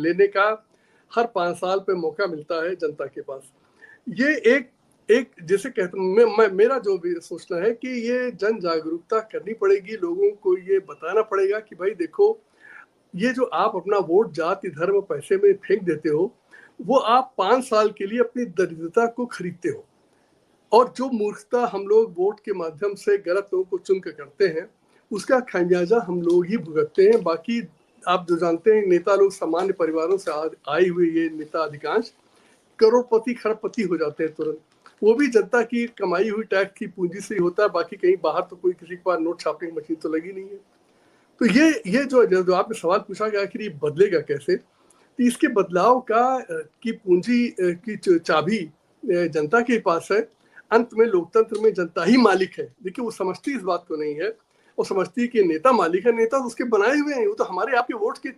लेने का हर 5 साल पे मौका मिलता है जनता के पास। ये एक एक जिसे कहते मेरा जो भी सोचना है कि ये जन जागरूकता करनी पड़ेगी, लोगों को ये बताना पड़ेगा कि भाई देखो, ये जो आप अपना वोट जाति धर्म पैसे में फेंक देते हो, वो आप 5 साल के लिए अपनी दरिद्रता को खरीदते हो। और जो मूर्खता हम लोग वोट के माध्यम से गलत लोगों को चुन कर करते हैं, उसका खामियाजा हम लोग ही भुगतते हैं। बाकी आप जो जानते हैं, नेता लोग सामान्य परिवारों से आए हुए ये नेता अधिकांश करोड़पति खरबपति हो जाते हैं तुरंत। वो भी जनता की कमाई हुई टैक्स की पूंजी से ही होता है, बाकी कहीं बाहर तो कोई किसी के पास नोट छापने की मशीन तो लगी नहीं है। तो ये जो आपने सवाल पूछा कि आखिर ये बदलेगा कैसे, तो इसके बदलाव की पूंजी की चाबी जनता के पास है। अंत में लोकतंत्र में जनता ही मालिक है। देखिए, वो समझती इस बात को नहीं है, वो समझती कि नेता मालिक है, नेता तो उसके बनाए हुए हैं, वो तो हमारे आपके वोट के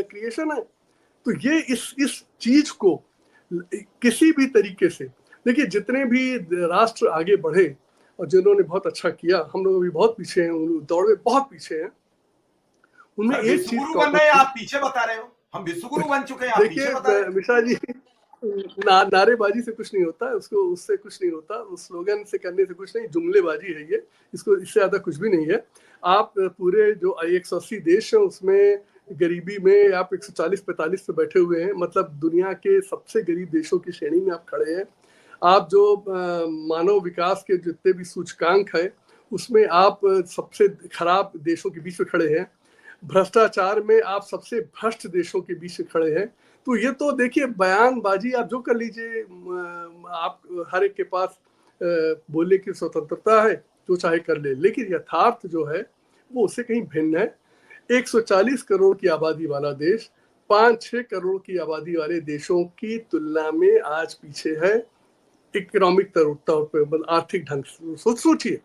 क्रिएशन है। तो ये इस चीज को किसी भी तरीके से, देखिए जितने भी राष्ट्र आगे बढ़े और जिन्होंने बहुत अच्छा किया, हम लोग भी बहुत पीछे हैं, दौड़ में बहुत पीछे हैं। उनमें एक चीज बन रहे हैं, आप पीछे बता रहे हो, हम विश्वगुरु बन चुके हैं, आप पीछे बता रहे हो। मिश्रा जी, नारेबाजी से कुछ नहीं होता, उससे कुछ नहीं होता, उस स्लोगन से करने से कुछ नहीं, जुमलेबाजी है ये, इसको इससे ज्यादा कुछ भी नहीं है। आप पूरे जो 180 देश है उसमें गरीबी में आप 140-45 पे बैठे हुए हैं, मतलब दुनिया के सबसे गरीब देशों की श्रेणी में आप खड़े हैं। आप जो मानव विकास के जितने भी सूचकांक है उसमें आप सबसे खराब देशों के बीच में खड़े हैं। भ्रष्टाचार में आप सबसे भ्रष्ट देशों के बीच में खड़े हैं। तो ये तो देखिए, बयानबाजी आप जो कर लीजिए, आप हर एक के पास बोलने की स्वतंत्रता है, जो चाहे कर ले, लेकिन यथार्थ जो है वो उससे कहीं भिन्न है। 140 करोड़ की आबादी वाला देश 5-6 करोड़ की आबादी वाले देशों की तुलना में आज पीछे है इकोनॉमिक तौर पे, मतलब आर्थिक ढंग से। सोचिए,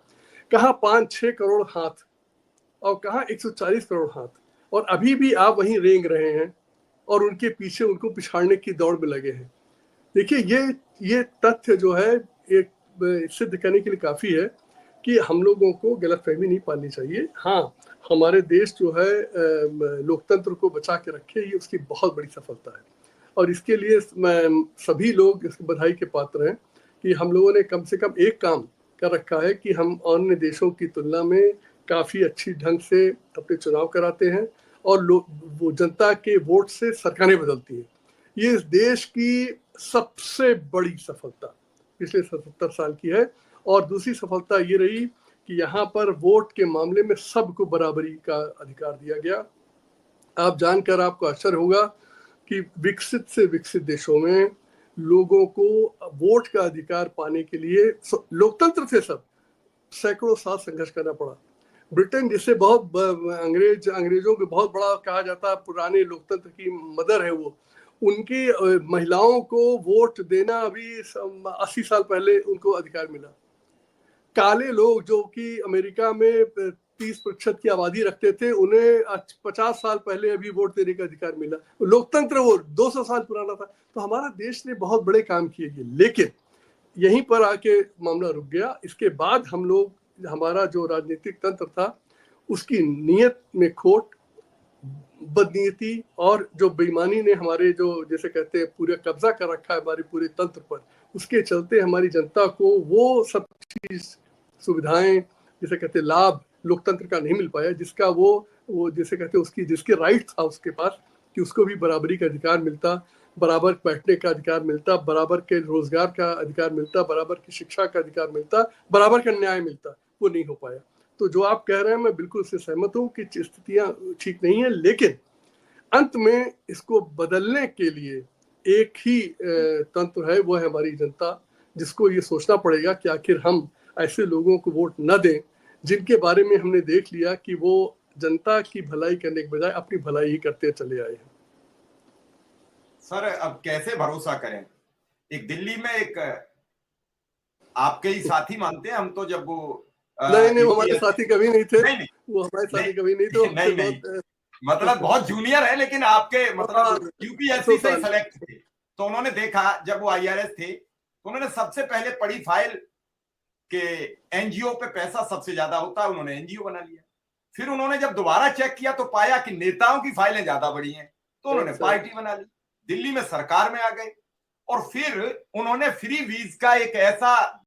कहाँ 5-6 करोड़ हाथ और कहाँ 140 करोड़ हाथ, और अभी भी आप वहीं रेंग रहे हैं और उनके पीछे उनको पिछाड़ने की दौड़ में लगे हैं। देखिए, ये तथ्य जो है एक सिद्ध करने के लिए काफी है कि हम लोगों को गलतफहमी नहीं पालनी चाहिए। हाँ, हमारे देश जो है लोकतंत्र को बचा के रखे, ये उसकी बहुत बड़ी सफलता है, और इसके लिए सभी लोग इसकी बधाई के पात्र हैं कि हम लोगों ने कम से कम एक काम कर रखा है कि हम अन्य देशों की तुलना में काफी अच्छी ढंग से अपने चुनाव कराते हैं और वो जनता के वोट से सरकारें बदलती हैं। ये इस देश की सबसे बड़ी सफलता पिछले 77 साल की है। और दूसरी सफलता ये रही कि यहाँ पर वोट के मामले में सबको बराबरी का अधिकार दिया गया। आप जानकर आपको आश्चर्य होगा कि विकसित से विकसित देशों में लोगों को वोट का अधिकार पाने के लिए लोकतंत्र से सब सैकड़ों साल संघर्ष करना पड़ा। ब्रिटेन, जिसे बहुत अंग्रेजों के बहुत बड़ा कहा जाता है, पुराने लोकतंत्र की मदर है वो, उनकी महिलाओं को वोट देना अभी 80 साल पहले उनको अधिकार मिला। काले लोग जो कि अमेरिका में 30% की आबादी रखते थे, उन्हें 50 साल पहले अभी वोट देने का अधिकार मिला। लोकतंत्र वो 200 साल पुराना था। तो हमारा देश ने बहुत बड़े काम किए, लेकिन यहीं पर आके मामला रुक गया। इसके बाद हम लोग, हमारा जो राजनीतिक तंत्र था उसकी नीयत में खोट, बदनीयती और जो बेईमानी ने हमारे जो जैसे कहते हैं पूरे कब्जा कर रखा है हमारे पूरे तंत्र पर, उसके चलते हमारी जनता को वो सब चीज सुविधाएं जैसे कहते लाभ लोकतंत्र का नहीं मिल पाया, जिसका वो जैसे कहते उसकी जिसके राइट था उसके पास कि उसको भी बराबरी का अधिकार मिलता, बराबर बैठने का अधिकार मिलता, बराबर के रोजगार का अधिकार मिलता, बराबर की शिक्षा का अधिकार मिलता, बराबर का न्याय मिलता, वो नहीं हो पाया। तो जो आप कह रहे हैं मैं बिल्कुल से सहमत हूँ कि स्थितियां ठीक नहीं है, लेकिन अंत में इसको बदलने के लिए एक ही तंत्र है, वो है हमारी जनता, जिसको ये सोचना पड़ेगा कि आखिर हम ऐसे लोगों को वोट न दें जिनके बारे में हमने देख लिया कि वो जनता की भलाई करने के बजाय अपनी भलाई ही करते चले आए हैं। सर, अब कैसे भरोसा करें? एक दिल्ली में एक आपके ही साथी मानते हैं हम तो, जब वो नहीं, वो हमारे साथी कभी नहीं थे। नहीं, वो हमारे साथी कभी नहीं थे। नहीं, मतलब बहुत जूनियर है, लेकिन आपके मतलब यूपीएससी से सेलेक्ट थे। तो उन्होंने देखा जब वो आईआरएस थे, तो उन्होंने सबसे पहले पढ़ी फाइल के एनजीओ पे पैसा सबसे ज्यादा होता है, उन्होंने एनजीओ बना लिया। फिर उन्होंने जब दोबारा चेक किया तो पाया कि नेताओं की फाइलें ज्यादा बड़ी हैं, तो उन्होंने पार्टी बना ली। दिल्ली में सरकार में आ गए और फिर उन्होंने फ्री वीज का एक ऐसा